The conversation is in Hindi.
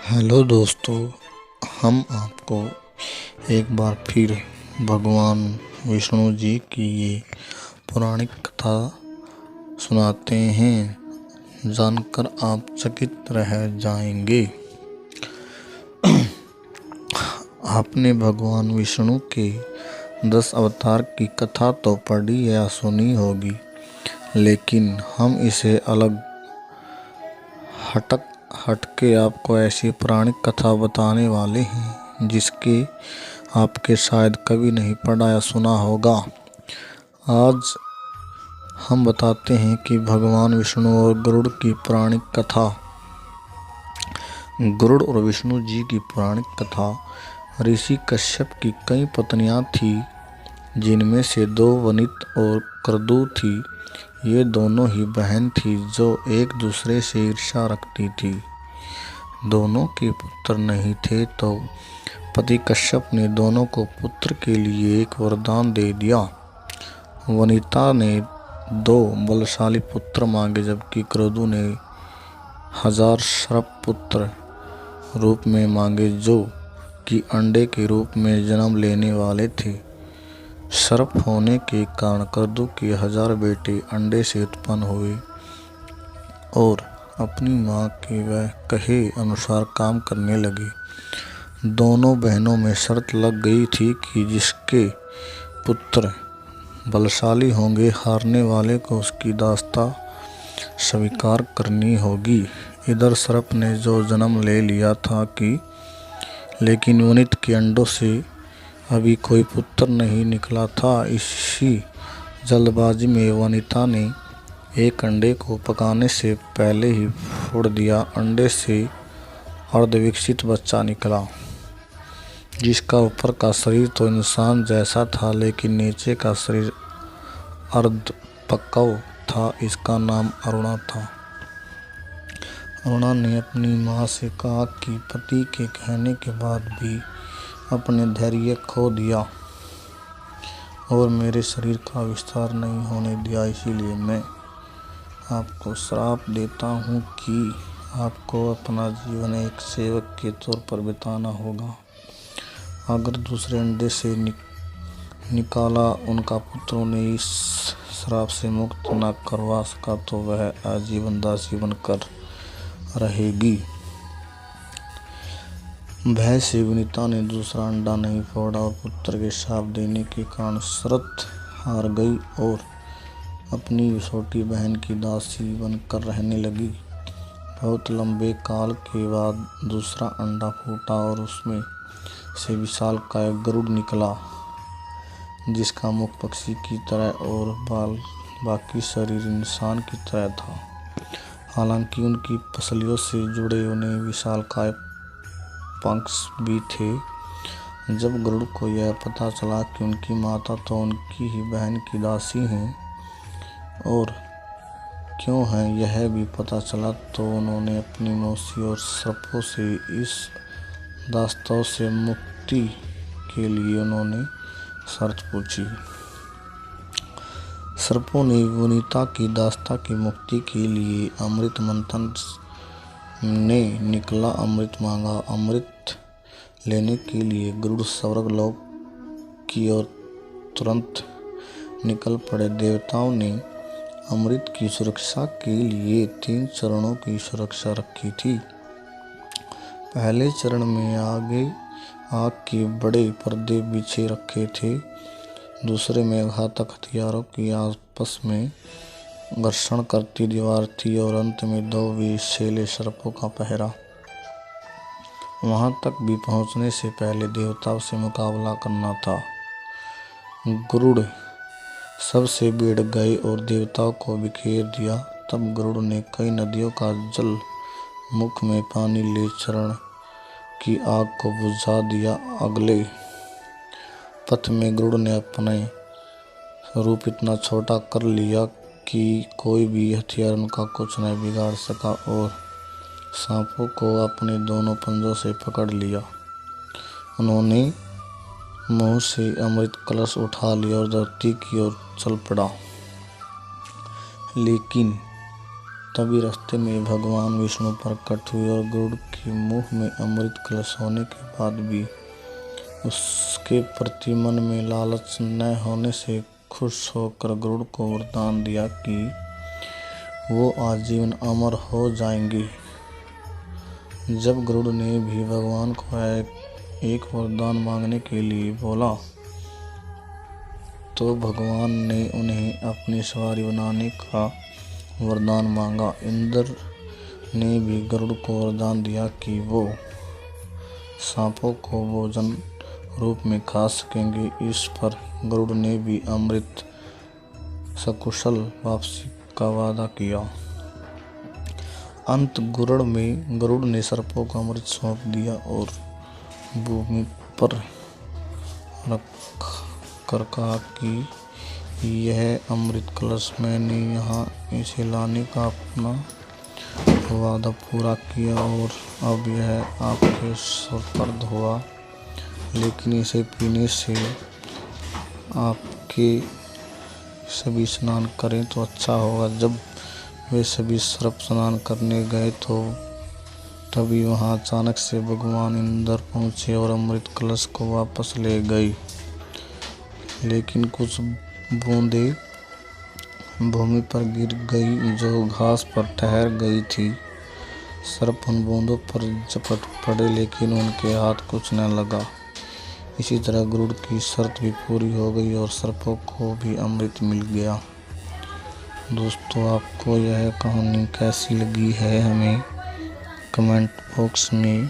हेलो दोस्तों, हम आपको एक बार फिर भगवान विष्णु जी की ये पौराणिक कथा सुनाते हैं। जानकर आप चकित रह जाएंगे। आपने भगवान विष्णु के 10 अवतार की कथा तो पढ़ी या सुनी होगी, लेकिन हम इसे अलग हटके आपको ऐसी पौराणिक कथा बताने वाले हैं जिसके आपके शायद कभी नहीं पढ़ा या सुना होगा। आज हम बताते हैं कि भगवान विष्णु और गरुड़ की पौराणिक कथा। गरुड़ और विष्णु जी की पौराणिक कथा। ऋषि कश्यप की कई पत्नियां थीं, जिनमें से 2 वनित और क्रतु थी। ये दोनों ही बहन थी जो एक दूसरे से ईर्ष्या रखती थी। दोनों के पुत्र नहीं थे तो पति कश्यप ने दोनों को पुत्र के लिए एक वरदान दे दिया। वनिता ने 2 बलशाली पुत्र मांगे, जबकि क्रतु ने 1000 सर्प पुत्र रूप में मांगे, जो कि अंडे के रूप में जन्म लेने वाले थे। सर्प होने के कारण क्रतु के 1000 बेटे अंडे से उत्पन्न हुए और अपनी माँ के वह कहे अनुसार काम करने लगे। दोनों बहनों में शर्त लग गई थी कि जिसके पुत्र बलशाली होंगे, हारने वाले को उसकी दासता स्वीकार करनी होगी। इधर सर्प ने जो जन्म ले लिया था लेकिन वनित के अंडों से अभी कोई पुत्र नहीं निकला था। इसी जल्दबाजी में वनिता ने एक अंडे को पकाने से पहले ही फोड़ दिया। अंडे से अर्धविकसित बच्चा निकला, जिसका ऊपर का शरीर तो इंसान जैसा था, लेकिन नीचे का शरीर अर्धपक्व था। इसका नाम अरुणा था। अरुणा ने अपनी माँ से कहा कि पति के कहने के बाद भी अपने धैर्य खो दिया और मेरे शरीर का विस्तार नहीं होने दिया, इसीलिए मैं आपको श्राप देता हूँ कि आपको अपना जीवन एक सेवक के तौर पर बिताना होगा। अगर दूसरे अंडे से निकाला उनका पुत्रों ने इस श्राप से मुक्त न करवा सका तो वह आजीवन दासी बनकर रहेगी। भय से वनिता ने दूसरा अंडा नहीं फोड़ा और पुत्र के शाप देने के कारण शर्त हार गई और अपनी छोटी बहन की दासी बनकर रहने लगी। बहुत लंबे काल के बाद दूसरा अंडा फूटा और उसमें से विशालकाय गरुड़ निकला, जिसका मुख पक्षी की तरह और बाकी शरीर इंसान की तरह था। हालांकि उनकी पसलियों से जुड़े उन्हें विशालकाय पंख भी थे। जब गरुड़ को यह पता चला कि उनकी माता तो उनकी ही बहन की दासी हैं और क्यों है यह भी पता चला, तो उन्होंने अपनी मौसी और सर्पों से इस दास्तां से मुक्ति के लिए उन्होंने शर्त पूछी। सर्पों ने वनिता की दास्ता की मुक्ति के लिए अमृत मंथन ने निकला अमृत मांगा। अमृत लेने के लिए गरुड़ स्वर्ग लोक की ओर तुरंत निकल पड़े। देवताओं ने अमृत की सुरक्षा के लिए 3 चरणों की सुरक्षा रखी थी। पहले चरण में आगे आग के बड़े पर्दे बिछे रखे थे। दूसरे में घातक हथियारों की आपस में घर्षण करती दीवार थी और अंत में 2 विषैले सर्पों का पहरा। वहां तक भी पहुंचने से पहले देवताओं से मुकाबला करना था। गरुड़ सबसे भिड़ गए और देवताओं को बिखेर दिया। तब गरुड़ ने कई नदियों का जल मुख में पानी ले चरण की आग को बुझा दिया। अगले पथ में गरुड़ ने अपने रूप इतना छोटा कर लिया कि कोई भी हथियार उनका कुछ नहीं बिगाड़ सका और सांपों को अपने दोनों पंजों से पकड़ लिया। उन्होंने मुंह से अमृत कलश उठा लिया और धरती की ओर चल पड़ा। लेकिन तभी रास्ते में भगवान विष्णु प्रकट हुए और गरुड़ के मुंह में अमृत कलश होने के बाद भी उसके प्रति मन में लालच न होने से खुश होकर गरुड़ को वरदान दिया कि वो आजीवन अमर हो जाएंगे। जब गरुड़ ने भी भगवान को एक वरदान मांगने के लिए बोला तो भगवान ने उन्हें अपनी सवारी बनाने का वरदान मांगा। इंद्र ने भी गरुड़ को वरदान दिया कि वो सांपों को भोजन रूप में खा सकेंगे। इस पर गरुड़ ने भी अमृत सकुशल वापसी का वादा किया। अंत गुरुड़ में गरुड़ ने सर्पों को अमृत सौंप दिया और भूमि पर रख कर कहा कि यह अमृत कलश मैंने यहाँ इसे लाने का अपना वादा पूरा किया और अब यह आपके सुपुर्द हुआ, लेकिन इसे पीने से आपके सभी स्नान करें तो अच्छा होगा। जब वे सभी सर्प स्नान करने गए तो तभी वहां अचानक से भगवान इंद्र पहुंचे और अमृत कलश को वापस ले गए, लेकिन कुछ बूंदें भूमि पर गिर गई जो घास पर ठहर गई थी। सर्प उन बूंदों पर झपट पड़े लेकिन उनके हाथ कुछ न लगा। इसी तरह गरुड़ की शर्त भी पूरी हो गई और सर्पों को भी अमृत मिल गया। दोस्तों, आपको यह कहानी कैसी लगी है हमें कमेंट बॉक्स में